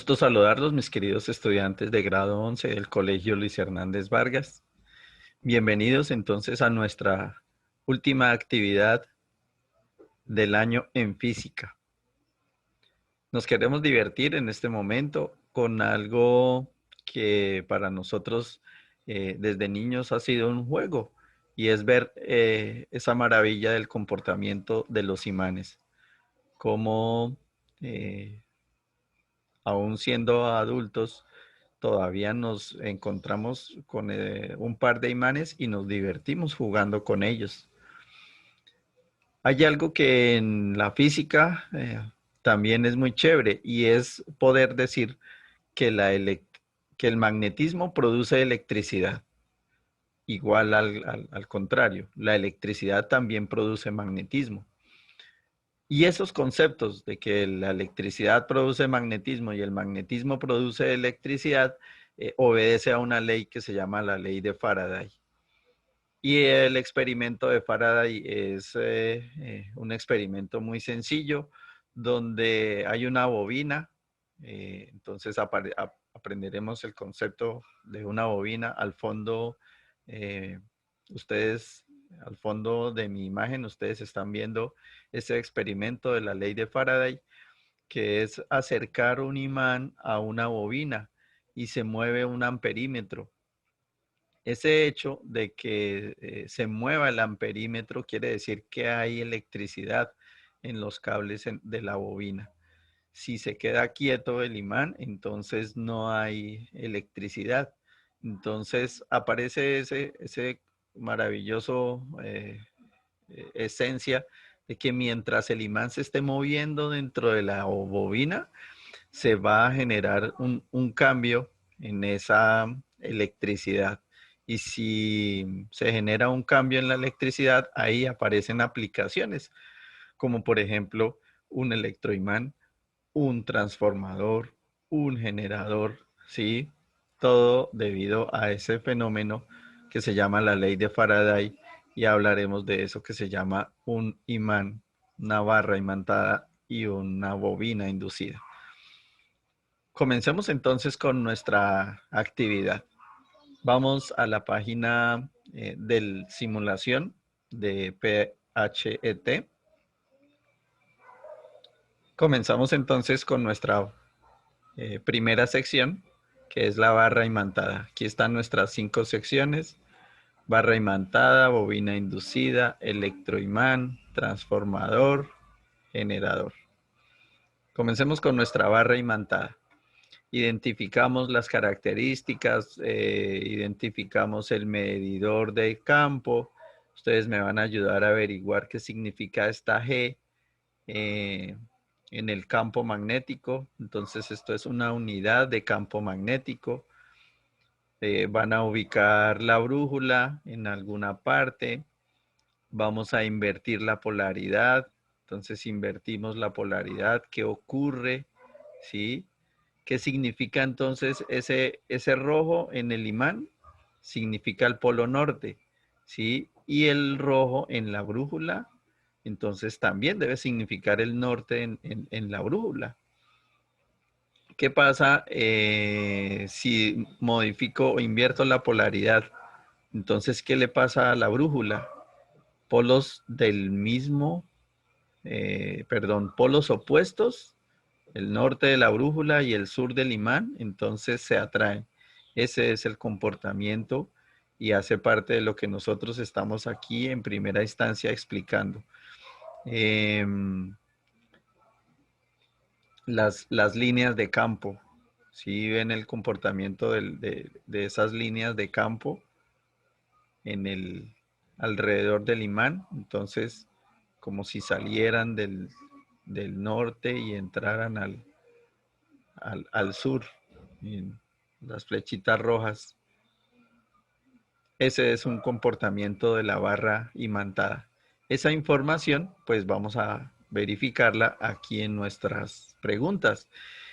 Gusto saludarlos, mis queridos estudiantes de grado 11 del Colegio Luis Hernández Vargas. Bienvenidos entonces a nuestra última actividad del año en física. Nos queremos divertir en este momento con algo que para nosotros desde niños ha sido un juego y es ver esa maravilla del comportamiento de los imanes, cómo aún siendo adultos todavía nos encontramos con un par de imanes y nos divertimos jugando con ellos. Hay algo que en la física también es muy chévere y es poder decir que, que el magnetismo produce electricidad, igual al contrario, la electricidad también produce magnetismo. Y esos conceptos de que la electricidad produce magnetismo y el magnetismo produce electricidad obedece a una ley que se llama la ley de Faraday. Y el experimento de Faraday es un experimento muy sencillo donde hay una bobina. Entonces aprenderemos el concepto de una bobina. Al fondo, eh, ustedes, al fondo de mi imagen, ustedes están viendo ese experimento de la ley de Faraday, que es acercar un imán a una bobina y se mueve un amperímetro. Ese hecho de que se mueva el amperímetro quiere decir que hay electricidad en los cables de la bobina. Si se queda quieto el imán, entonces no hay electricidad. Entonces aparece ese maravilloso esencia de que mientras el imán se esté moviendo dentro de la bobina, se va a generar un cambio en esa electricidad. Y si se genera un cambio en la electricidad, ahí aparecen aplicaciones, como por ejemplo un electroimán, un transformador, un generador, ¿sí? Todo debido a ese fenómeno que se llama la ley de Faraday y hablaremos de eso que se llama un imán, una barra imantada y una bobina inducida. Comencemos entonces con nuestra actividad. Vamos a la página de simulación de PHET. Comenzamos entonces con nuestra primera sección, que es la barra imantada. Aquí están nuestras 5 secciones: barra imantada, bobina inducida, electroimán, transformador, generador. Comencemos con nuestra barra imantada. Identificamos las características, identificamos el medidor de campo. Ustedes me van a ayudar a averiguar qué significa esta G en el campo magnético. Entonces esto es una unidad de campo magnético. Van a ubicar la brújula en alguna parte. Vamos a invertir la polaridad. Entonces invertimos la polaridad. ¿Qué ocurre? ¿Sí? ¿Qué significa entonces ese rojo en el imán? Significa el polo norte, ¿sí? Y el rojo en la brújula, entonces también debe significar el norte en la brújula. ¿Qué pasa si modifico o invierto la polaridad? Entonces, ¿qué le pasa a la brújula? Polos del mismo, polos opuestos, el norte de la brújula y el sur del imán, entonces se atraen. Ese es el comportamiento y hace parte de lo que nosotros estamos aquí en primera instancia explicando. Las líneas de campo, si ven el comportamiento de esas líneas de campo en alrededor del imán, entonces como si salieran del norte y entraran al sur, en las flechitas rojas. Ese es un comportamiento de la barra imantada. Esa información, pues vamos a verificarla aquí en nuestras preguntas.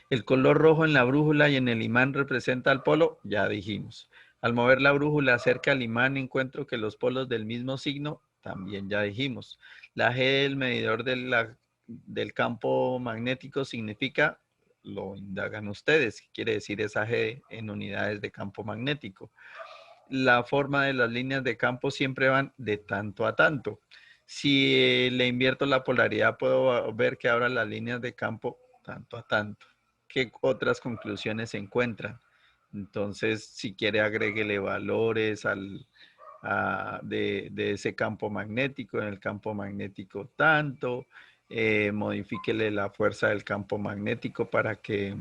El color rojo en la brújula y en el imán representa al polo, ya dijimos. Al mover la brújula cerca al imán encuentro que los polos del mismo signo, también ya dijimos. La G del medidor del campo magnético significa lo indagan ustedes. ¿Qué quiere decir esa G en unidades de campo magnético? La forma de las líneas de campo siempre van de tanto a tanto. Si le invierto la polaridad, puedo ver que ahora las líneas de campo tanto a tanto. ¿Qué otras conclusiones se encuentran? Entonces, si quiere, agréguele valores de ese campo magnético, en el campo magnético tanto, modifíquele la fuerza del campo magnético para que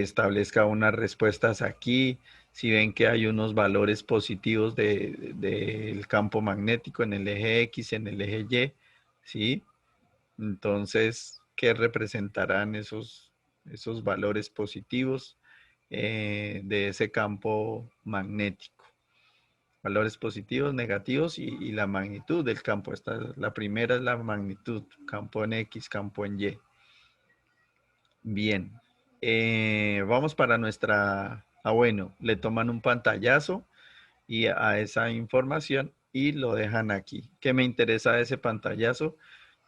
establezca unas respuestas aquí. Si ven que hay unos valores positivos del campo magnético en el eje X, en el eje Y, ¿sí? Entonces, ¿qué representarán esos valores positivos de ese campo magnético? Valores positivos, negativos y la magnitud del campo. La primera es la magnitud, campo en X, campo en Y. Bien, vamos para nuestra... bueno, le toman un pantallazo y a esa información y lo dejan aquí. ¿Qué me interesa de ese pantallazo?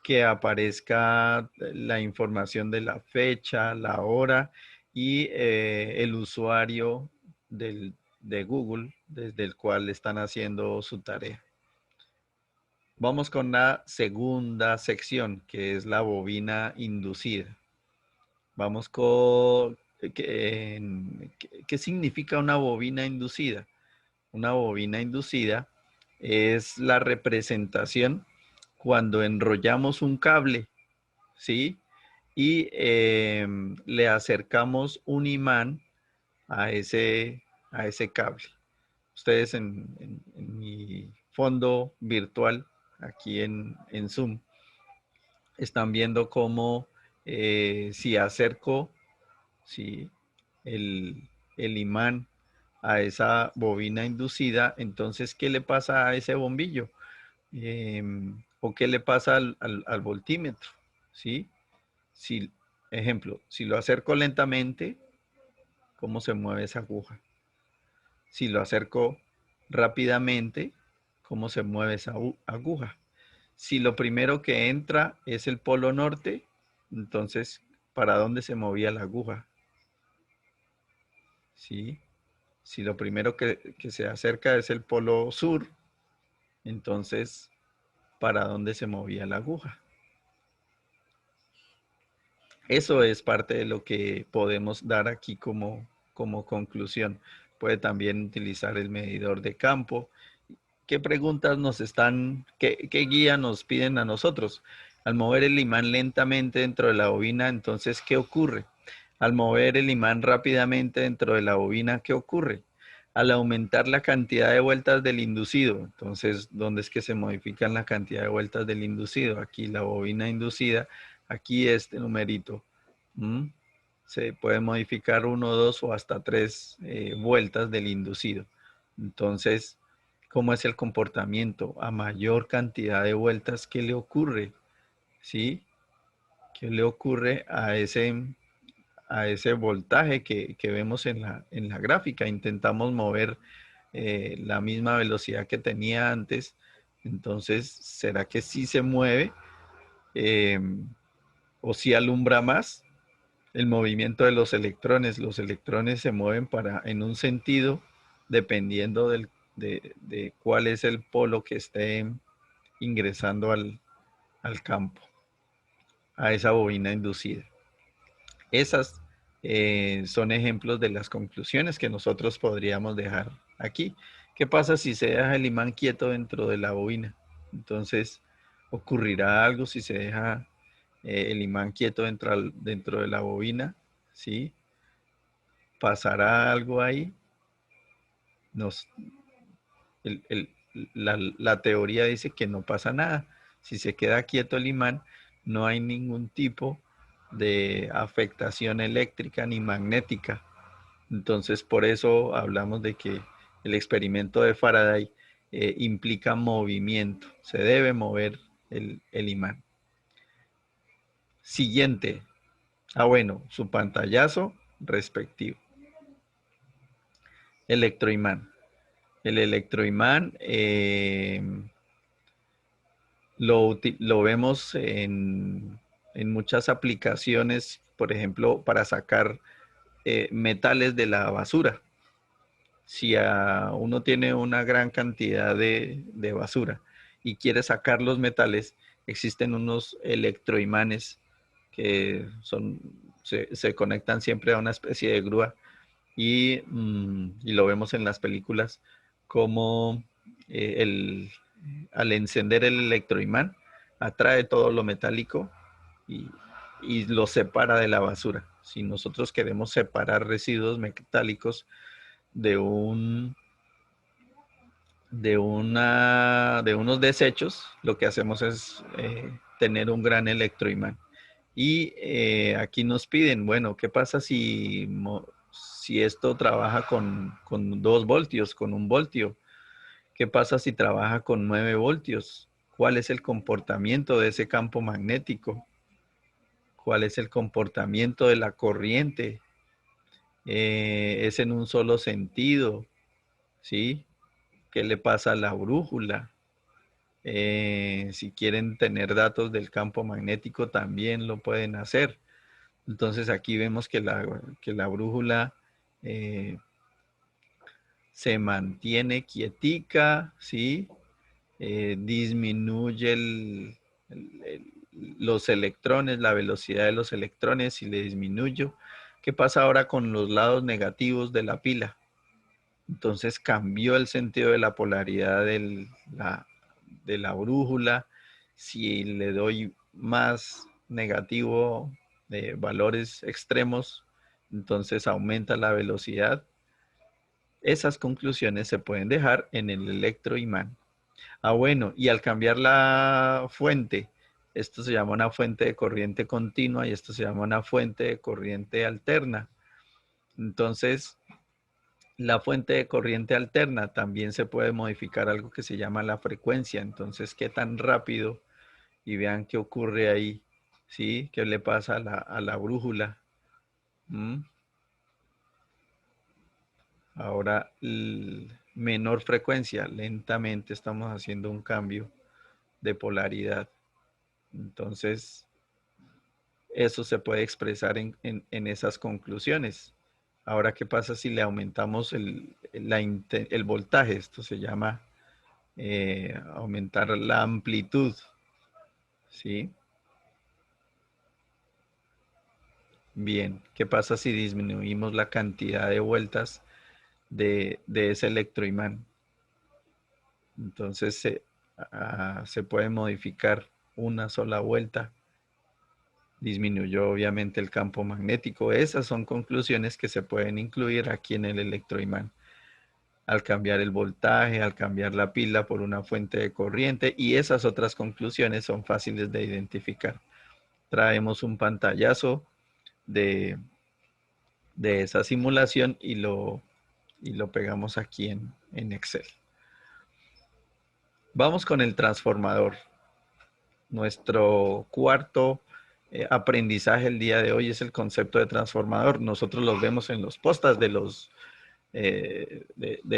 Que aparezca la información de la fecha, la hora y el usuario de Google desde el cual están haciendo su tarea. Vamos con la segunda sección, que es la bobina inducida. Vamos con ¿qué significa una bobina inducida? Una bobina inducida es la representación cuando enrollamos un cable, ¿sí? Y le acercamos un imán a ese cable. Ustedes en mi fondo virtual, aquí en Zoom, están viendo cómo si acerco, ¿sí?, el imán a esa bobina inducida, entonces, ¿qué le pasa a ese bombillo? ¿O qué le pasa al voltímetro? ¿Sí? Si, ejemplo, si lo acerco lentamente, ¿cómo se mueve esa aguja? Si lo acerco rápidamente, ¿cómo se mueve esa aguja? Si lo primero que entra es el polo norte, entonces, ¿para dónde se movía la aguja? ¿Sí? Si lo primero que se acerca es el polo sur, entonces, ¿para dónde se movía la aguja? Eso es parte de lo que podemos dar aquí como conclusión. Puede también utilizar el medidor de campo. ¿Qué preguntas qué guía nos piden a nosotros? Al mover el imán lentamente dentro de la bobina, entonces, ¿qué ocurre? Al mover el imán rápidamente dentro de la bobina, ¿qué ocurre? Al aumentar la cantidad de vueltas del inducido, entonces, ¿dónde es que se modifican la cantidad de vueltas del inducido? Aquí la bobina inducida, aquí este numerito. Se puede modificar 1, 2 o hasta 3 vueltas del inducido. Entonces, ¿cómo es el comportamiento? A mayor cantidad de vueltas, ¿qué le ocurre? ¿Sí? ¿Qué le ocurre a ese voltaje que vemos en la gráfica? Intentamos mover la misma velocidad que tenía antes. Entonces, ¿será que sí se mueve eh, o sí alumbra más? El movimiento de los electrones. Los electrones se mueven en un sentido dependiendo de cuál es el polo que esté ingresando al campo, a esa bobina inducida. Esas son ejemplos de las conclusiones que nosotros podríamos dejar aquí. ¿Qué pasa si se deja el imán quieto dentro de la bobina? Entonces, ocurrirá algo si se deja el imán quieto dentro de la bobina, ¿sí? ¿Pasará algo ahí? Nos, el- el- la teoría dice que no pasa nada. Si se queda quieto el imán, no hay ningún tipo de afectación eléctrica ni magnética. Entonces, por eso hablamos de que el experimento de Faraday implica movimiento. Se debe mover el imán. Siguiente. Bueno, su pantallazo respectivo. Electroimán. El electroimán lo vemos en muchas aplicaciones, por ejemplo, para sacar metales de la basura. Si uno tiene una gran cantidad de basura y quiere sacar los metales, existen unos electroimanes que se conectan siempre a una especie de grúa y lo vemos en las películas como al encender el electroimán atrae todo lo metálico y, y lo separa de la basura. Si nosotros queremos separar residuos metálicos de de unos desechos, lo que hacemos es tener un gran electroimán. Y aquí nos piden, bueno, ¿qué pasa si esto trabaja con 2 voltios, con 1 voltio? ¿Qué pasa si trabaja con 9 voltios? ¿Cuál es el comportamiento de ese campo magnético? ¿Cuál es el comportamiento de la corriente? ¿Es en un solo sentido? ¿Sí? ¿Qué le pasa a la brújula? Si quieren tener datos del campo magnético, también lo pueden hacer. Entonces aquí vemos que la brújula eh, se mantiene quietica, ¿sí? Disminuye los electrones, la velocidad de los electrones, si le disminuyo. ¿Qué pasa ahora con los lados negativos de la pila? Entonces cambió el sentido de la polaridad de la brújula. Si le doy más negativo de valores extremos, entonces aumenta la velocidad. Esas conclusiones se pueden dejar en el electroimán. Bueno, y al cambiar la fuente, esto se llama una fuente de corriente continua y esto se llama una fuente de corriente alterna. Entonces, la fuente de corriente alterna también se puede modificar algo que se llama la frecuencia. Entonces, qué tan rápido y vean qué ocurre ahí, ¿sí? ¿Qué le pasa a la brújula? ¿Mm? Ahora, menor frecuencia, lentamente estamos haciendo un cambio de polaridad. Entonces, eso se puede expresar en esas conclusiones. Ahora, ¿qué pasa si le aumentamos el voltaje? Esto se llama aumentar la amplitud, ¿sí? Bien, ¿qué pasa si disminuimos la cantidad de vueltas de ese electroimán? Entonces se puede modificar una sola vuelta. Disminuyó obviamente el campo magnético. Esas son conclusiones que se pueden incluir aquí en el electroimán. Al cambiar el voltaje, al cambiar la pila por una fuente de corriente y esas otras conclusiones son fáciles de identificar. Traemos un pantallazo de, de esa simulación y lo pegamos aquí en Excel. Vamos con el transformador. Nuestro cuarto aprendizaje el día de hoy es el concepto de transformador. Nosotros los vemos en los postas de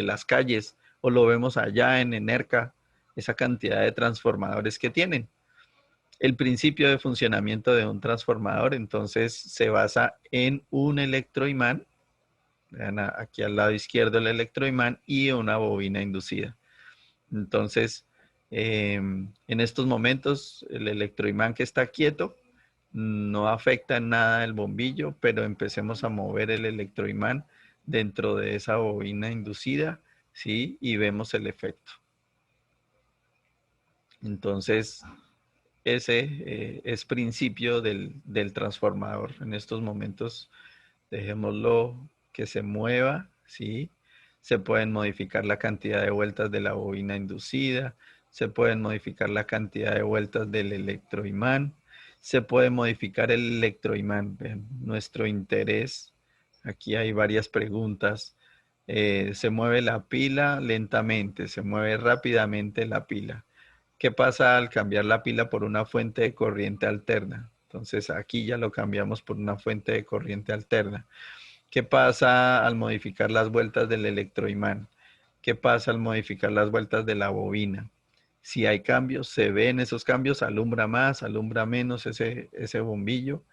las calles o lo vemos allá en ENERCA, esa cantidad de transformadores que tienen. El principio de funcionamiento de un transformador entonces se basa en un electroimán. Vean aquí al lado izquierdo el electroimán y una bobina inducida. Entonces, en estos momentos, el electroimán que está quieto no afecta en nada el bombillo, pero empecemos a mover el electroimán dentro de esa bobina inducida, ¿sí? Y vemos el efecto. Entonces, ese es principio del transformador. En estos momentos, dejémoslo que se mueva, ¿sí? Se pueden modificar la cantidad de vueltas de la bobina inducida, se pueden modificar la cantidad de vueltas del electroimán, se puede modificar el electroimán. Vean, nuestro interés, aquí hay varias preguntas. Se mueve la pila lentamente, se mueve rápidamente la pila. ¿Qué pasa al cambiar la pila por una fuente de corriente alterna? Entonces aquí ya lo cambiamos por una fuente de corriente alterna. ¿Qué pasa al modificar las vueltas del electroimán? ¿Qué pasa al modificar las vueltas de la bobina? Si hay cambios, se ven esos cambios, alumbra más, alumbra menos ese bombillo.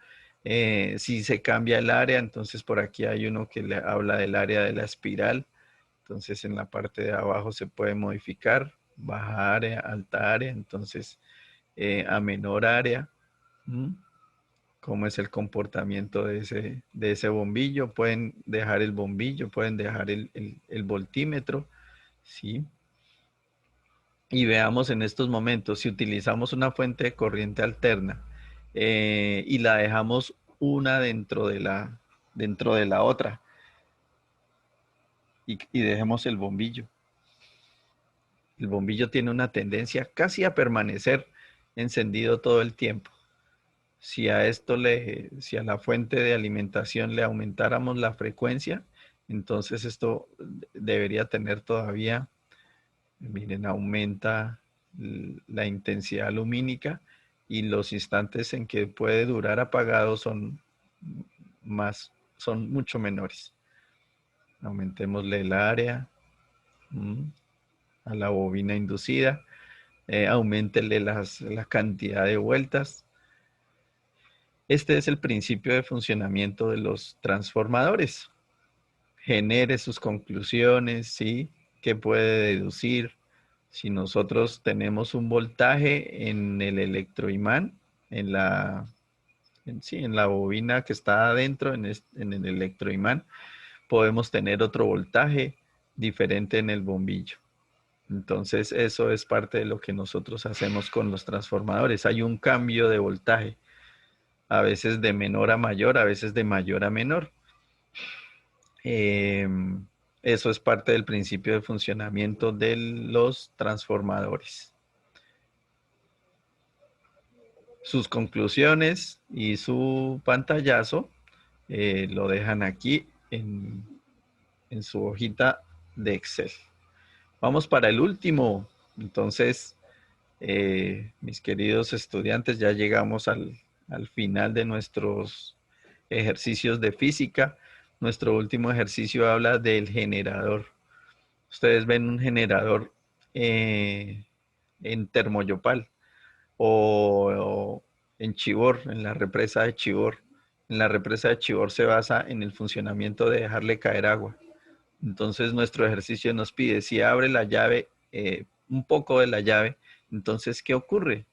Si se cambia el área, entonces por aquí hay uno que le habla del área de la espiral. Entonces en la parte de abajo se puede modificar, baja área, alta área, entonces a menor área. ¿Mm? Cómo es el comportamiento de ese bombillo. Pueden dejar el bombillo, pueden dejar el voltímetro, ¿sí? Y veamos en estos momentos, si utilizamos una fuente de corriente alterna y la dejamos una dentro de la otra y dejemos el bombillo. El bombillo tiene una tendencia casi a permanecer encendido todo el tiempo. Si a la fuente de alimentación le aumentáramos la frecuencia, entonces esto debería tener todavía, miren, aumenta la intensidad lumínica y los instantes en que puede durar apagado son mucho menores. Aumentémosle el área a la bobina inducida, aumentele la cantidad de vueltas. Este es el principio de funcionamiento de los transformadores. Genere sus conclusiones, ¿sí? ¿Qué puede deducir? Si nosotros tenemos un voltaje en el electroimán, en la bobina que está adentro, en el electroimán, podemos tener otro voltaje diferente en el bombillo. Entonces, eso es parte de lo que nosotros hacemos con los transformadores. Hay un cambio de voltaje, a veces de menor a mayor, a veces de mayor a menor. Eso es parte del principio de funcionamiento de los transformadores. Sus conclusiones y su pantallazo lo dejan aquí en su hojita de Excel. Vamos para el último. Entonces, mis queridos estudiantes, ya llegamos al final de nuestros ejercicios de física. Nuestro último ejercicio habla del generador. Ustedes ven un generador en Termoyopal o en Chivor, en la represa de Chivor. En la represa de Chivor se basa en el funcionamiento de dejarle caer agua. Entonces nuestro ejercicio nos pide, si abre la llave, un poco de la llave, entonces, ¿qué ocurre?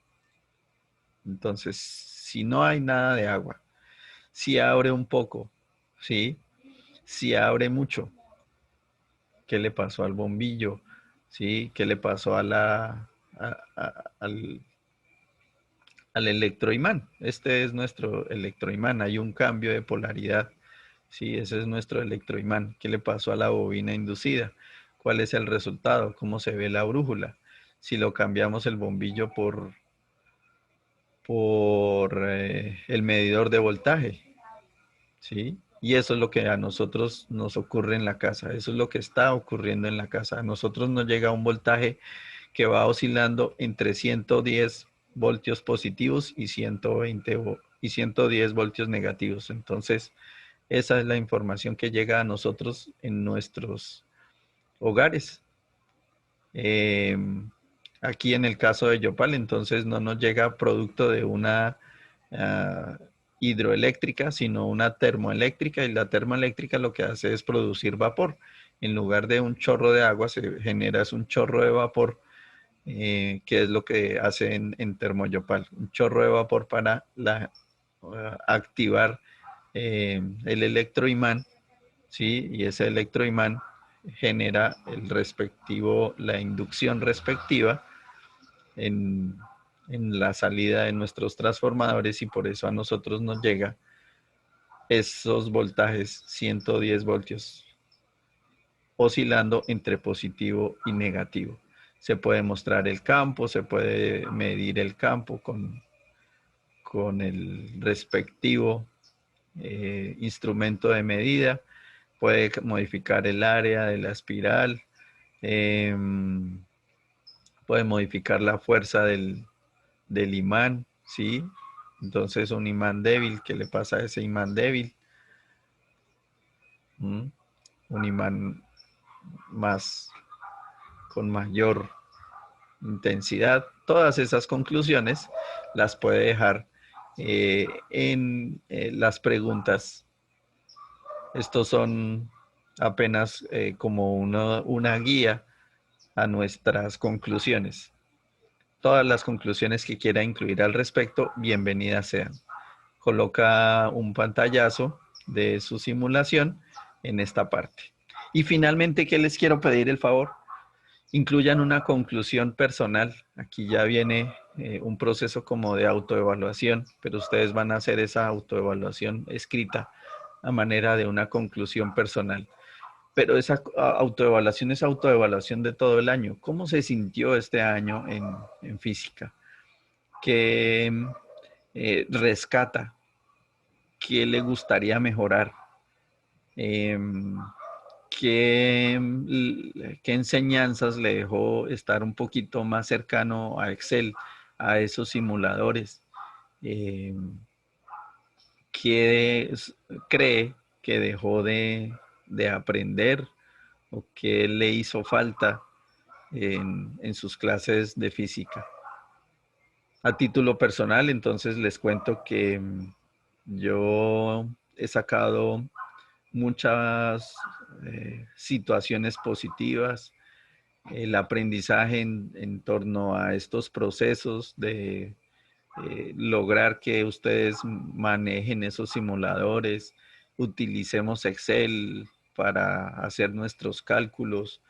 Entonces, si no hay nada de agua, si abre un poco, ¿sí? Si abre mucho, ¿qué le pasó al bombillo? ¿Sí? ¿Qué le pasó al electroimán? Este es nuestro electroimán, hay un cambio de polaridad. Sí, ese es nuestro electroimán. ¿Qué le pasó a la bobina inducida? ¿Cuál es el resultado? ¿Cómo se ve la brújula? Si lo cambiamos el bombillo por el medidor de voltaje, ¿sí? Y eso es lo que a nosotros nos ocurre en la casa. Eso es lo que está ocurriendo en la casa. A nosotros nos llega un voltaje que va oscilando entre 110 voltios positivos y 120 y 110 voltios negativos. Entonces, esa es la información que llega a nosotros en nuestros hogares. Eh, Aquí en el caso de Yopal, entonces no nos llega producto de una hidroeléctrica, sino una termoeléctrica, y la termoeléctrica lo que hace es producir vapor. En lugar de un chorro de agua se genera un chorro de vapor, que es lo que hace en Termoyopal, un chorro de vapor para activar el electroimán, ¿sí? Y ese electroimán genera la inducción respectiva en, en la salida de nuestros transformadores y por eso a nosotros nos llega esos voltajes 110 voltios oscilando entre positivo y negativo. Se puede mostrar el campo, se puede medir el campo con el respectivo instrumento de medida, puede modificar el área de la espiral, eh, puede modificar la fuerza del imán, ¿sí? Entonces un imán débil, ¿qué le pasa a ese imán débil? ¿Mm? Un imán más con mayor intensidad, todas esas conclusiones las puede dejar en las preguntas. Estos son apenas como una guía a nuestras conclusiones. Todas las conclusiones que quiera incluir al respecto, bienvenidas sean. Coloca un pantallazo de su simulación en esta parte. Y finalmente, ¿qué les quiero pedir el favor? Incluyan una conclusión personal. Aquí ya viene un proceso como de autoevaluación, pero ustedes van a hacer esa autoevaluación escrita a manera de una conclusión personal. Pero esa autoevaluación es autoevaluación de todo el año. ¿Cómo se sintió este año en física? ¿Qué rescata? ¿Qué le gustaría mejorar? Eh, ¿qué enseñanzas le dejó estar un poquito más cercano a Excel, a esos simuladores? Eh, ¿Qué cree que dejó de aprender o qué le hizo falta en sus clases de física? A título personal, entonces les cuento que yo he sacado muchas situaciones positivas, el aprendizaje en torno a estos procesos de lograr que ustedes manejen esos simuladores, utilicemos Excel para hacer nuestros cálculos.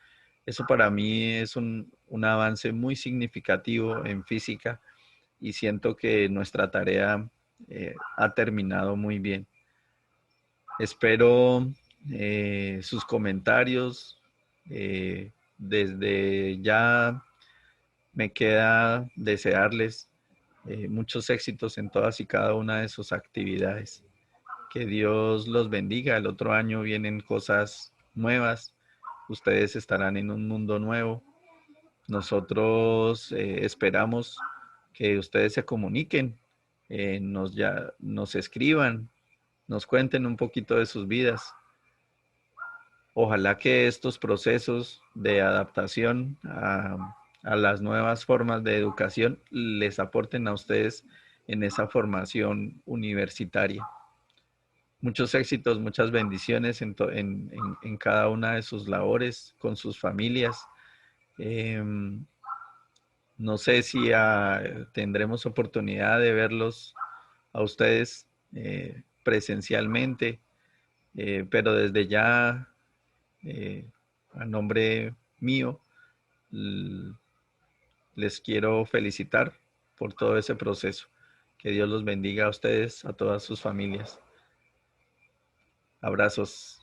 Eso para mí es un avance muy significativo en física y siento que nuestra tarea ha terminado muy bien. Espero sus comentarios. Desde ya me queda desearles muchos éxitos en todas y cada una de sus actividades. Que Dios los bendiga. El otro año vienen cosas nuevas. Ustedes estarán en un mundo nuevo. Nosotros esperamos que ustedes se comuniquen, nos escriban, nos cuenten un poquito de sus vidas. Ojalá que estos procesos de adaptación a las nuevas formas de educación les aporten a ustedes en esa formación universitaria. Muchos éxitos, muchas bendiciones en cada una de sus labores, con sus familias. Eh, no sé si tendremos oportunidad de verlos a ustedes presencialmente, pero desde ya, a nombre mío, les quiero felicitar por todo ese proceso. Que Dios los bendiga a ustedes, a todas sus familias. Abrazos.